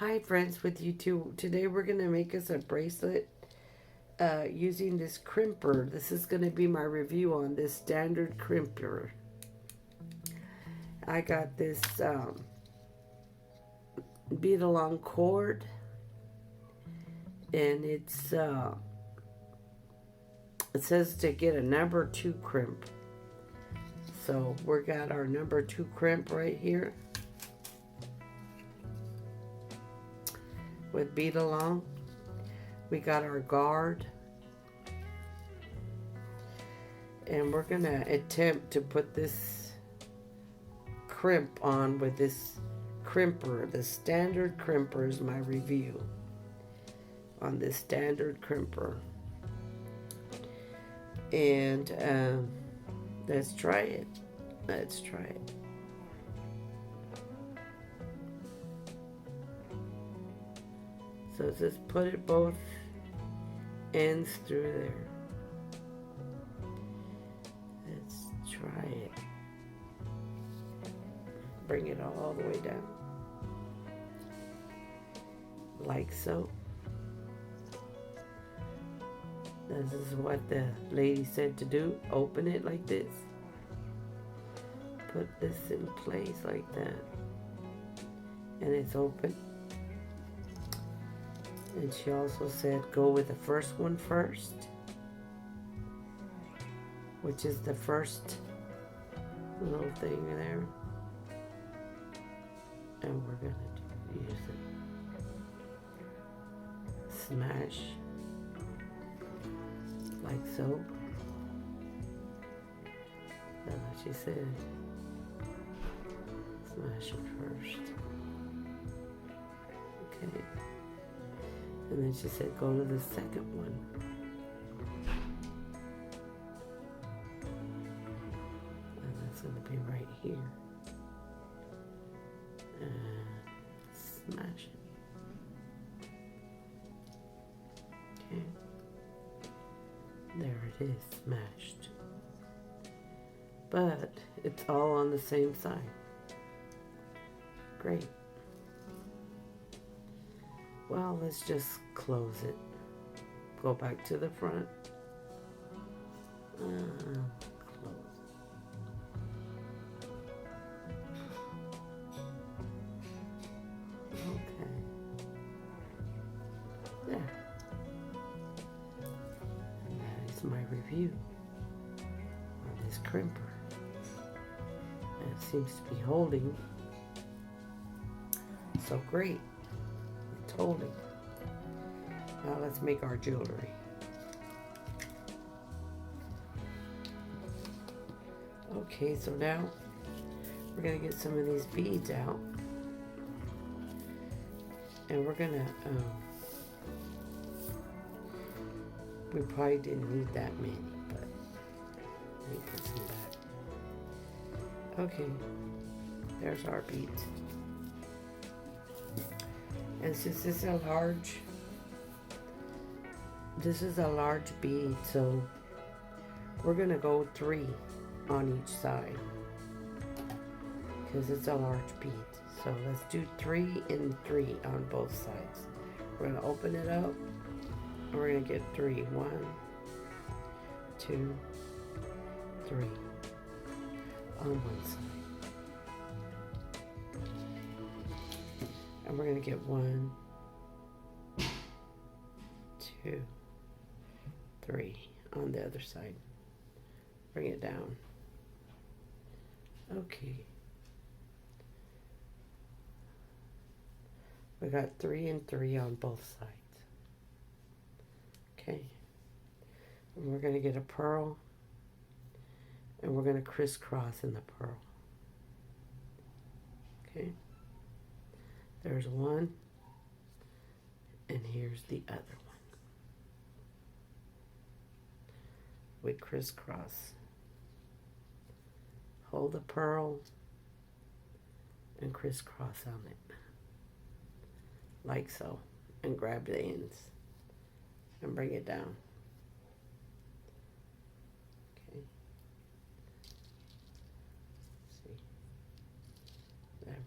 Hi friends, with you too. Today we're going to make us a bracelet using this crimper. This is going to be my review on this standard crimper. I got this bead along cord, and it says to get a number 2 crimp. So we got our number 2 crimp right here with bead along. We got our guard, and we're gonna attempt to put this crimp on with this crimper. The standard crimper is my review on this standard crimper. And let's try it. Let's try it. So just put it both ends through there. Let's try it. Bring it all the way down. Like so. This is what the lady said to do. Open it like this. Put this in place like that. And it's open. And she also said go with the first one first, which is the first little thing there. And we're going to use it. Smash. Like so. That's what she said. Smash it first. Okay. And then she said, go to the second one. And that's going to be right here. And smash it. Okay. There it is, smashed. But it's all on the same side. Great. Well, let's just close it. Go back to the front. Close. Okay. There. And that is my review on this crimper. And it seems to be holding so great. Holding. Now let's make our jewelry. Okay, so now we're going to get some of these beads out. And we're going to, we probably didn't need that many, but let me put some back. Okay, there's our beads. And since this is a large bead, so we're gonna go 3 on each side because it's a large bead. So let's do 3 and 3 on both sides. We're gonna open it up and we're gonna get 3. 1, 2, 3 on one side. And we're going to get 1, 2, 3 on the other side. Bring it down. Okay. We got 3 and 3 on both sides. Okay. And we're going to get a pearl. And we're going to crisscross in the pearl. Okay. There's 1, and here's the other one. We crisscross. Hold the pearl and crisscross on it. Like so. And grab the ends and bring it down. Okay. See. There we go.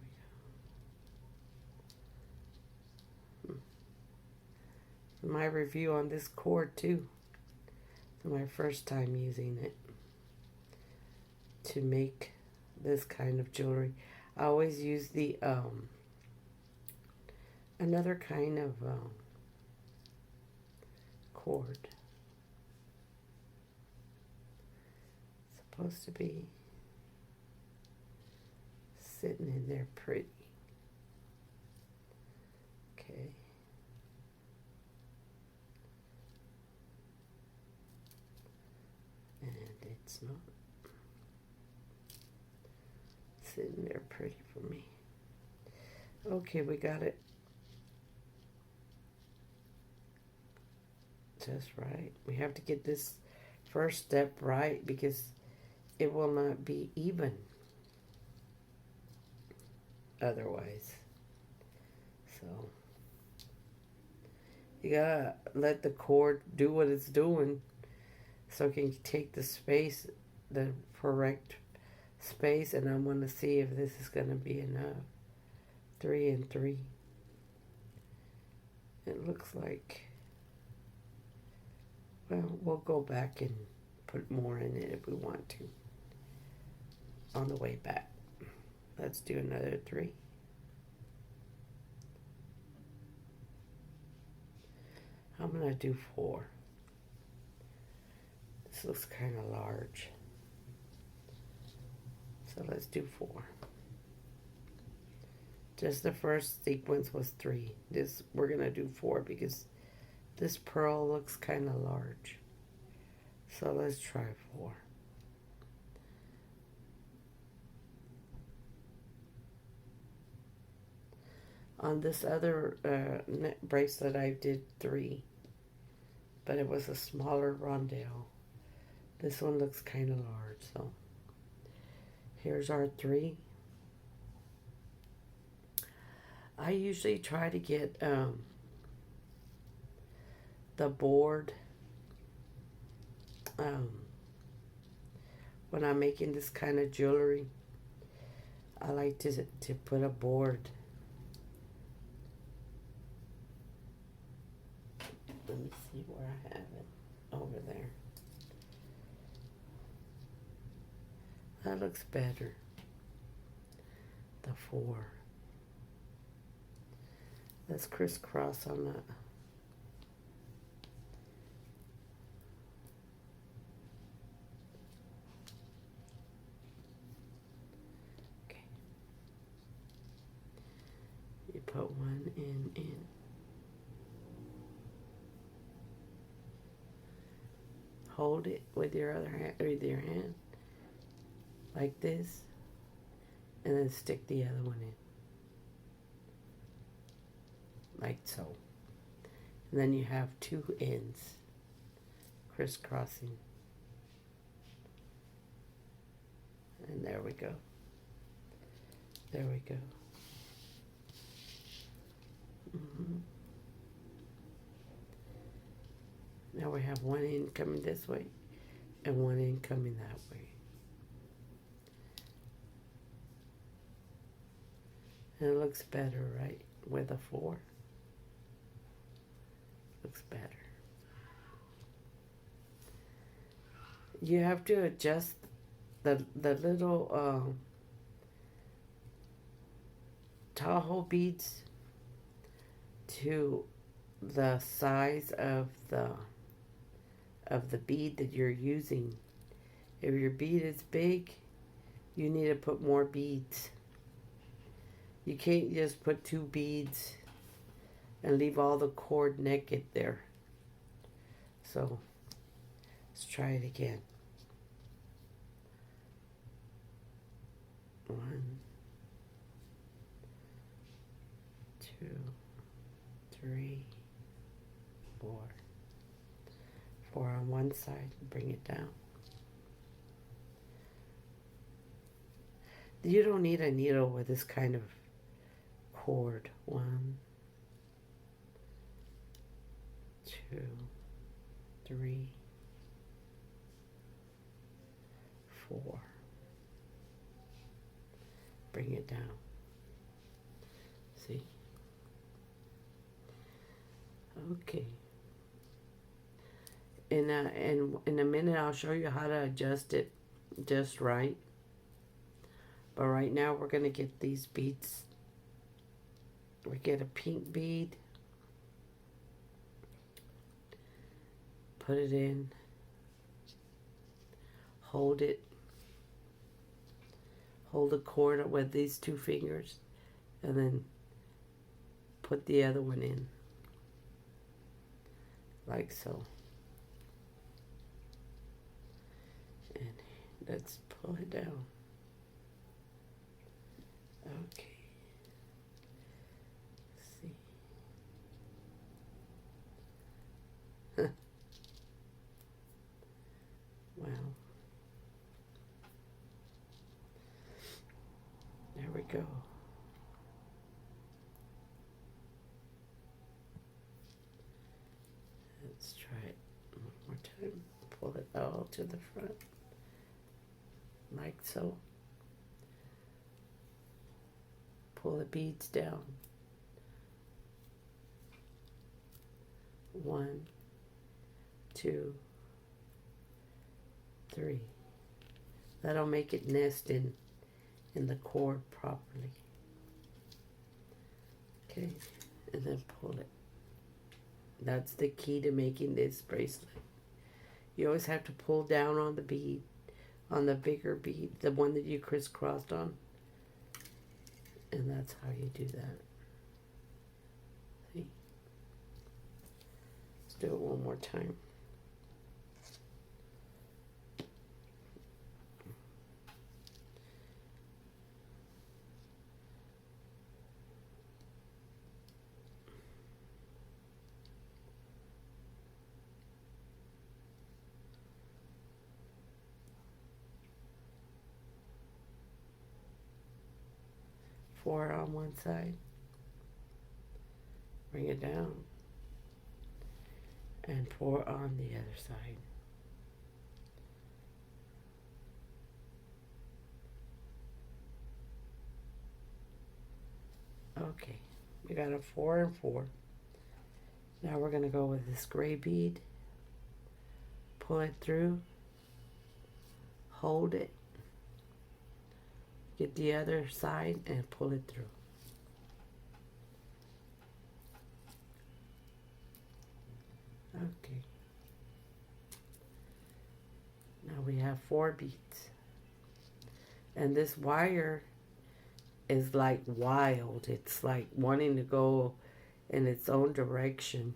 my review on this cord too. It's my first time using it to make this kind of jewelry. I always use the another kind of cord. It's supposed to be sitting in there pretty. Okay. And it's not sitting there pretty for me. Okay, we got it just right. We have to get this first step right because it will not be even otherwise. So you gotta let the cord do what it's doing so it can take the space, the correct space, and I want to see if this is going to be enough. 3 and 3. It looks like, well, we'll go back and put more in it if we want to on the way back. Let's do another 3. I'm going to do 4. This looks kind of large. So let's do 4. Just the first sequence was 3. This we're going to do 4 because this pearl looks kind of large. So let's try 4. On this other bracelet I did 3, but it was a smaller rondelle. This one looks kind of large, so here's our 3. I usually try to get the board when I'm making this kind of jewelry. I like to put a board. Let me see where I have it. Over there. That looks better. The 4. Let's crisscross on that. Okay. You put one in. Hold it with your other hand, with your hand, like this, and then stick the other one in, like so. And then you have 2 ends crisscrossing. And there we go. There we go. Now we have one end coming this way and one end coming that way. And it looks better, right? With a 4. Looks better. You have to adjust the little taho beads to the size of the bead that you're using. If your bead is big, you need to put more beads. You can't just put 2 beads and leave all the cord naked there. So let's try it again. 1, 2, 3, 4. 4 on one side, bring it down. You don't need a needle with this kind of cord. 1, 2, 3, 4. Bring it down. See? Okay. in a minute I'll show you how to adjust it just right. But right now we're going to get these beads. We get a pink bead, put it in, hold it, hold the cord with these two fingers, and then put the other one in, like so. And let's pull it down. Okay. See. Well, there we go. Let's try it one more time. Pull it all to the front, like so. Pull the beads down. 1, 2, 3. That'll make it nest in the cord properly. Okay, and then pull it. That's the key to making this bracelet. You always have to pull down on the bead, on the bigger bead, the one that you crisscrossed on. And that's how you do that. See? Let's do it one more time. Four on one side, bring it down, and 4 on the other side. Okay, we got a 4 and 4. Now we're going to go with this gray bead, pull it through, hold it, get the other side and pull it through. Okay. Now we have 4 beads. And this wire is like wild. It's like wanting to go in its own direction.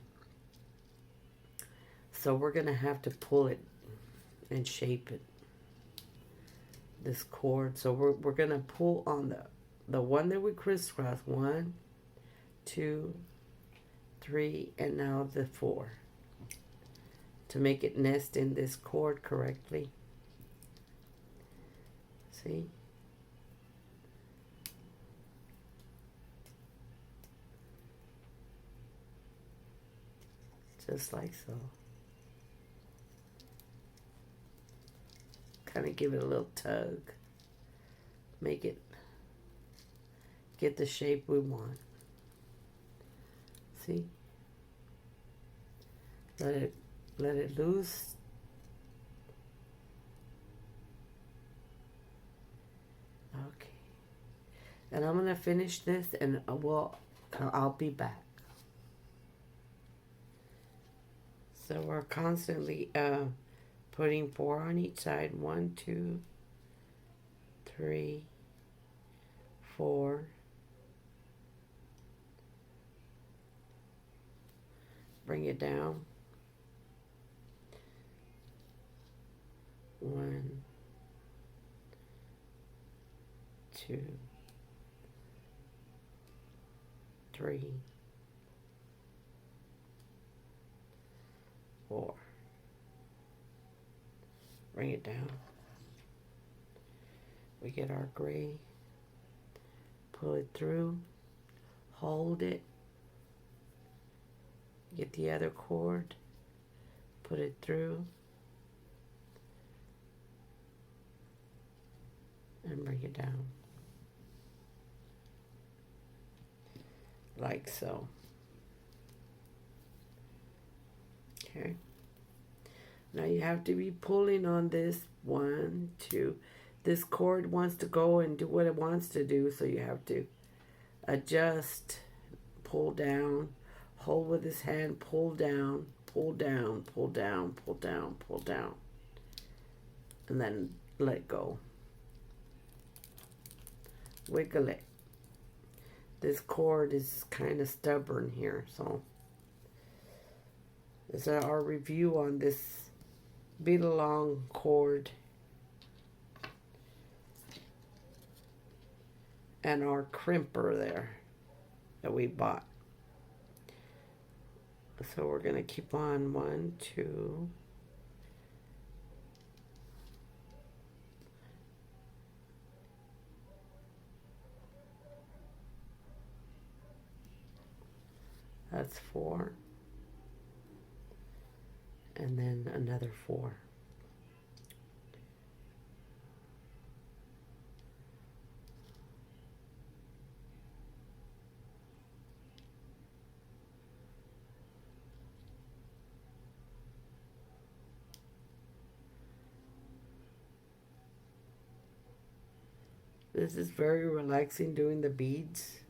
So we're going to have to pull it and shape it. This cord. So we're going to pull on the one that we crisscross. 1, 2, 3, and now the 4. To make it nest in this cord correctly. See? Just like so. Kind of give it a little tug. Make it get the shape we want. See? Let it loose. Okay. And I'm going to finish this and I'll be back. So we're constantly putting 4 on each side. 1, 2, 3, 4. Bring it down. 1, 2, 3, 4. Bring it down. We get our gray, pull it through, hold it, get the other cord, put it through, and bring it down. Like so. Okay. Now you have to be pulling on this. 1, 2. This cord wants to go and do what it wants to do, so you have to adjust, pull down, hold with his hand, pull down, pull down, pull down, pull down, pull down, and then let go. Wiggle it. This cord is kind of stubborn here, so this is our review on this bead along cord and our crimper there that we bought. So we're gonna keep on 1, 2. That's 4. And then another 4. This is very relaxing doing the beads.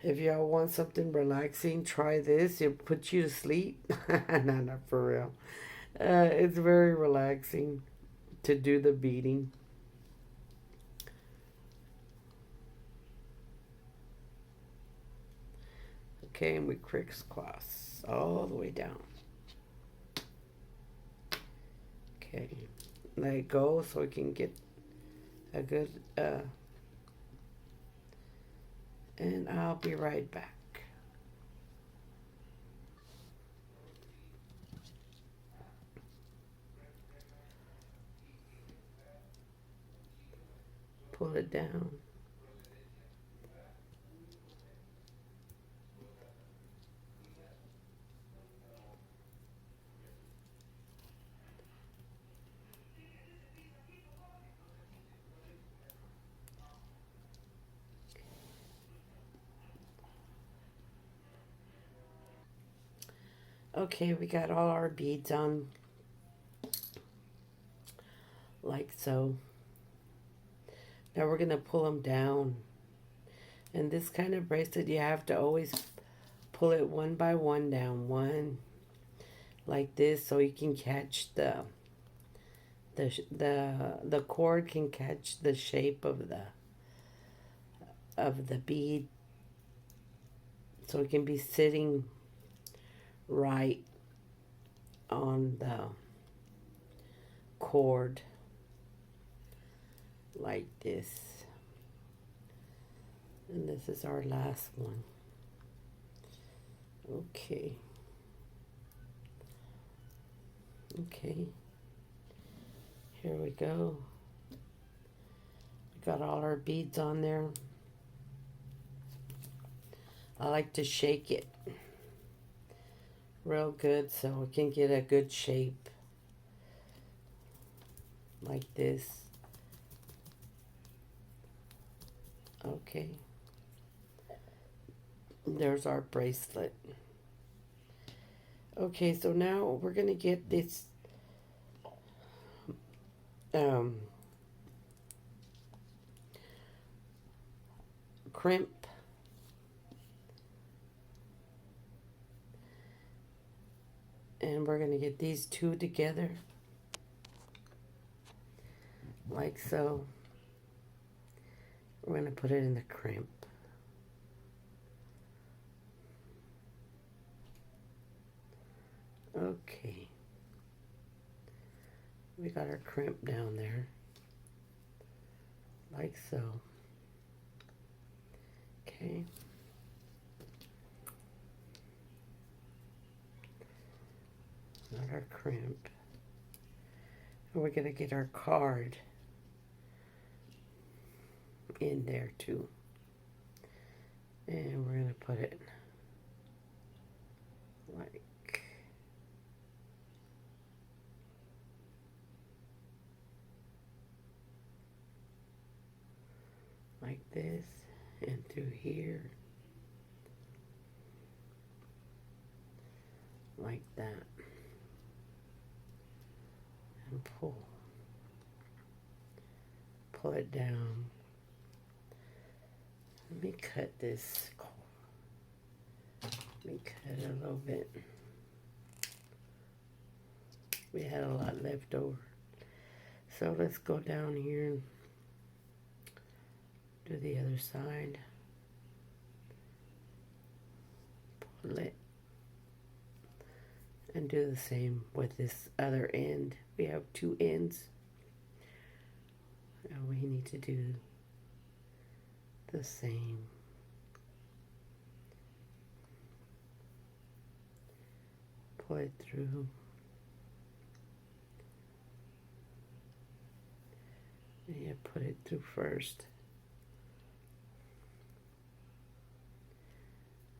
If y'all want something relaxing, try this. It'll put you to sleep. No, not for real. It's very relaxing to do the beading. Okay, and we crisscross all the way down. Okay, let it go so we can get a good, and I'll be right back. Pull it down. Okay, we got all our beads on, like so. Now we're going to pull them down. And this kind of bracelet, you have to always pull it one by one down. One, like this, so you can catch the cord can catch the shape of the bead. So it can be sitting right on the cord like this. And this is our last one. Okay. Okay. Here we go. We got all our beads on there. I like to shake it real good so we can get a good shape like this. Okay, there's our bracelet. Okay, so now we're gonna get this crimp. And we're going to get these two together, like so. We're going to put it in the crimp. Okay. We got our crimp down there, like so. Okay. Not our crimp. And we're going to get our card in there too. And we're going to put it like this and through here like that. and pull it down. Let me cut this. Let me cut it a little bit. We had a lot left over. So let's go down here and do the other side. Pull it. And do the same with this other end. We have two ends. And we need to do the same. Pull it through. Yeah, put it through first.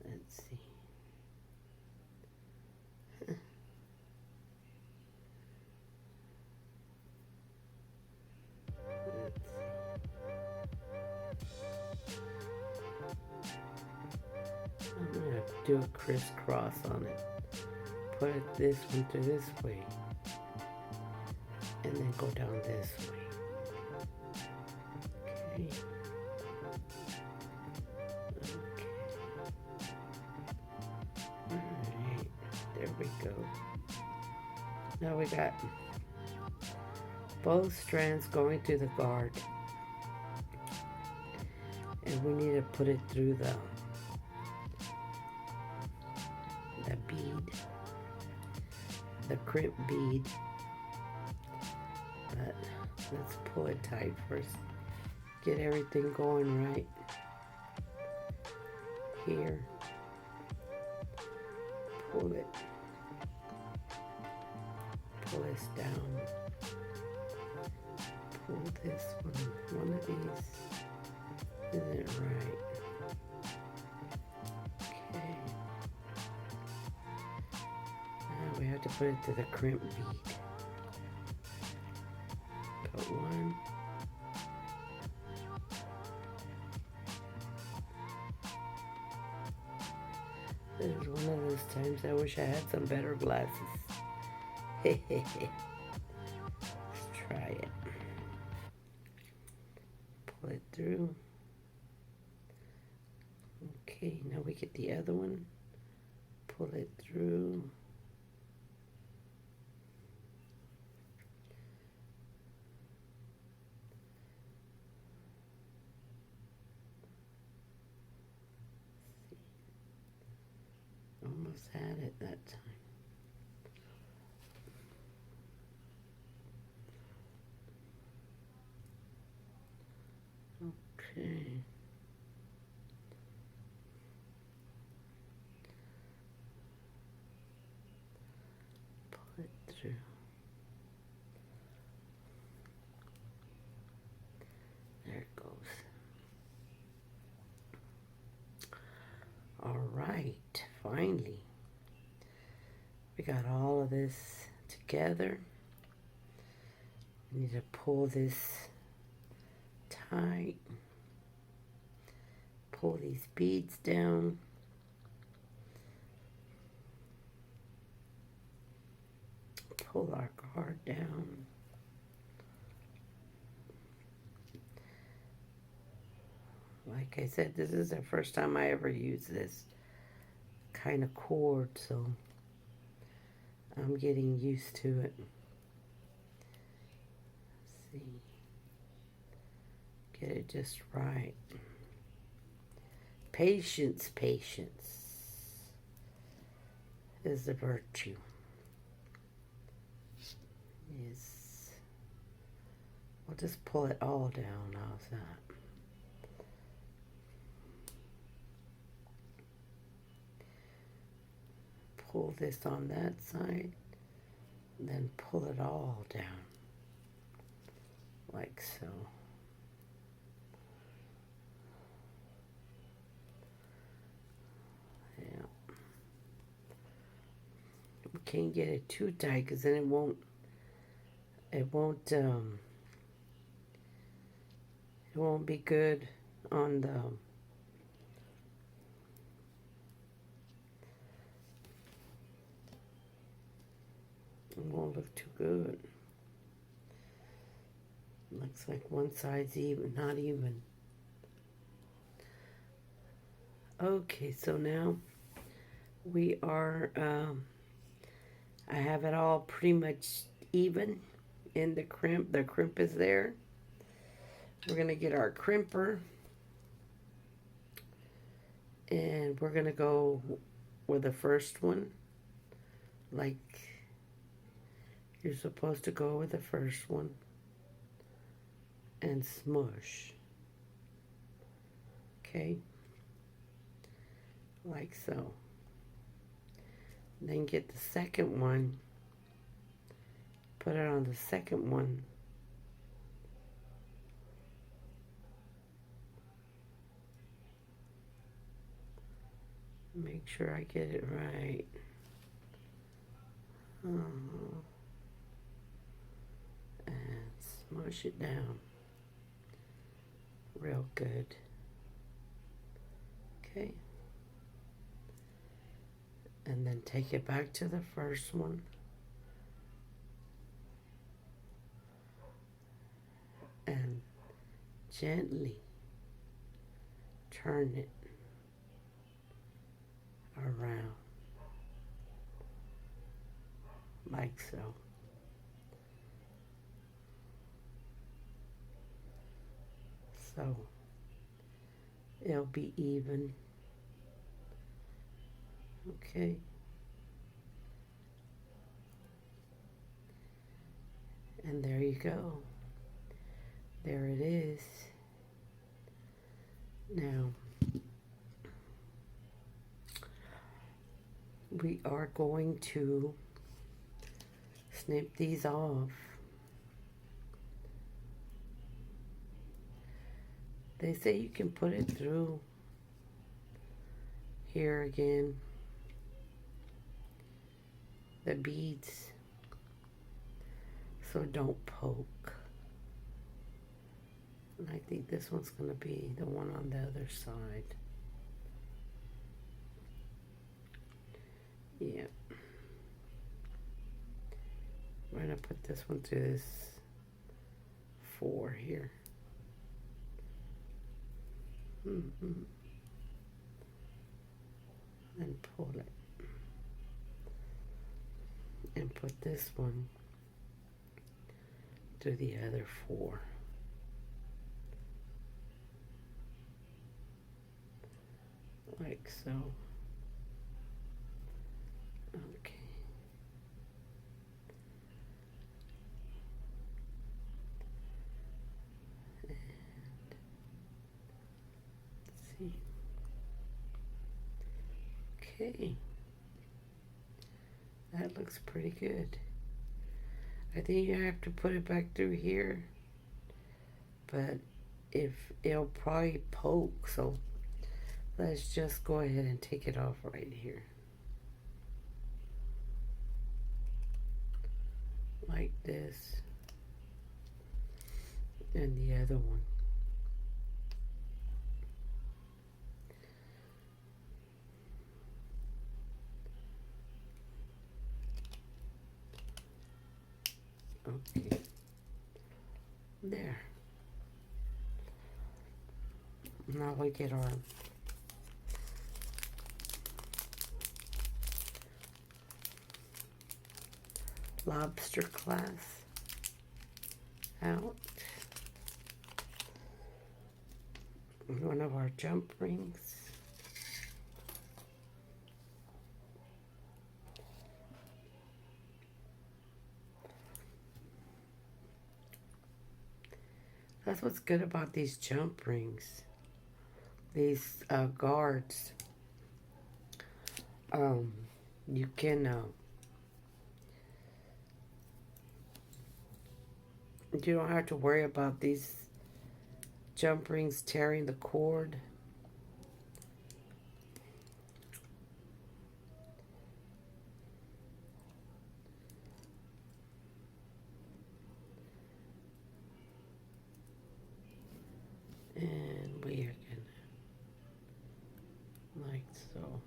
Let's see. I'm gonna do a crisscross on it. Put this one through this way. And then go down this way. Okay. Alright, there we go. Now we got both strands going through the guard. And we need to put it through the bead, the crimp bead. But let's pull it tight first. Get everything going right here. Pull it. Pull this down. Pull this one. One of these isn't right. Okay. Now we have to put it to the crimp bead. Put one. This is one of those times I wish I had some better glasses. Let's try it. Pull it through. Okay, now we get the other one. Pull it through. Almost had it that time. Okay. Pull it through. There it goes. All right, finally. We got all of this together. We need to pull this tight. Pull these beads down. Pull our guard down. Like I said, this is the first time I ever used this kind of cord, so I'm getting used to it. Let's see. Get it just right. Patience, patience is the virtue. Yes. We'll just pull it all down. How's that? Pull this on that side, and then pull it all down, like so. Yeah. We can't get it too tight, because then it won't be good on the it won't look too good. Looks like one side's even, not even. Okay, so now we are, I have it all pretty much even in the crimp. The crimp is there. We're going to get our crimper. And we're going to go with the first one. Like you're supposed to go with the first one. And smush. Okay. Like so. Then get the second one. Put it on the second one. Make sure I get it right. And smush it down. Real good. Okay. And then take it back to the first one. And gently turn it around. Like so. So it'll be even. Okay. And there you go. There it is. Now, we are going to snip these off. They say you can put it through here again. The beads. So don't poke. And I think this one's going to be the one on the other side. Yeah. We're going to put this one through this 4 here. And pull it. And put this one to the other 4. Like so. Okay. And let's see. Okay. That looks pretty good. I think you have to put it back through here. But if it'll probably poke, so let's just go ahead and take it off right here. Like this. And the other one. Okay. There. Now we get our lobster clasp out. One of our jump rings. That's what's good about these jump rings. These guards. You can you don't have to worry about these jump rings tearing the cord. And we are gonna, like so.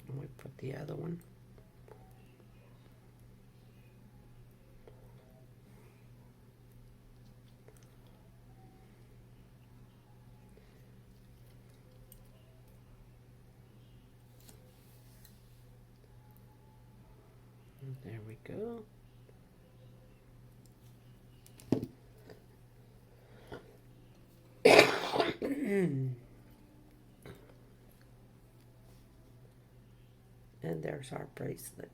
And we put the other one. There we go. And there's our bracelet.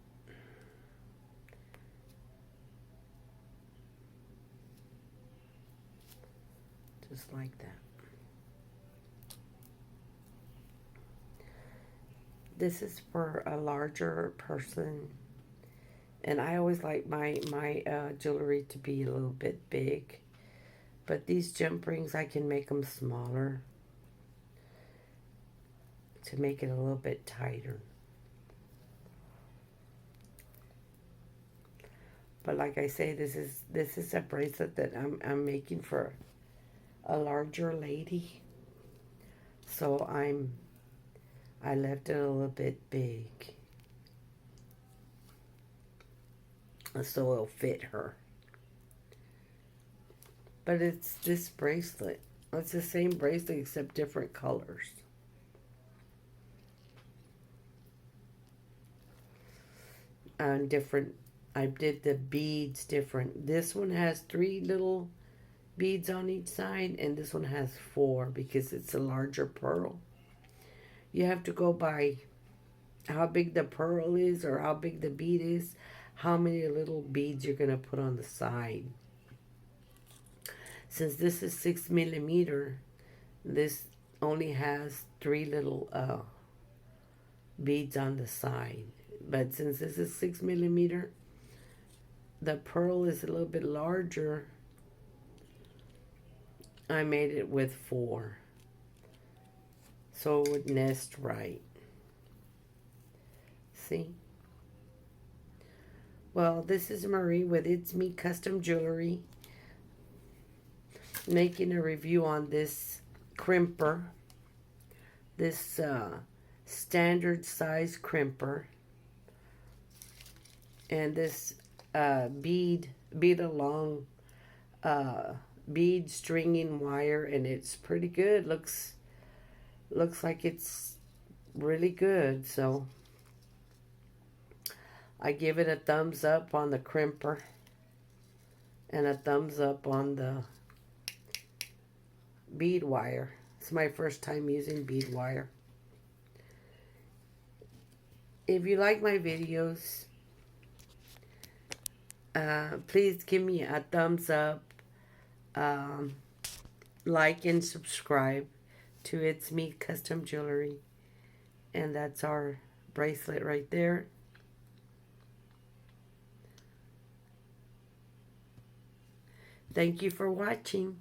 Just like that. This is for a larger person. And I always like my jewelry to be a little bit big. But these jump rings, I can make them smaller to make it a little bit tighter. But like I say, this is a bracelet that I'm making for a larger lady. So I left it a little bit big, so it'll fit her. But it's this bracelet. It's the same bracelet except different colors. And different, I did the beads different. This one has 3 little beads on each side, and this one has 4 because it's a larger pearl. You have to go by how big the pearl is or how big the bead is, how many little beads you're going to put on the side. Since this is 6 millimeter, this only has 3 little beads on the side. But since this is 6 millimeter, the pearl is a little bit larger. I made it with 4, so it would nest right. See? Well, this is Marie with It's Me Custom Jewelry, making a review on this crimper, this standard size crimper, and this bead along bead stringing wire, and it's pretty good. Looks like it's really good. So I give it a thumbs up on the crimper and a thumbs up on the bead wire. It's my first time using bead wire. If you like my videos, please give me a thumbs up, like and subscribe to It's Me Custom Jewelry. And that's our bracelet right there. Thank you for watching.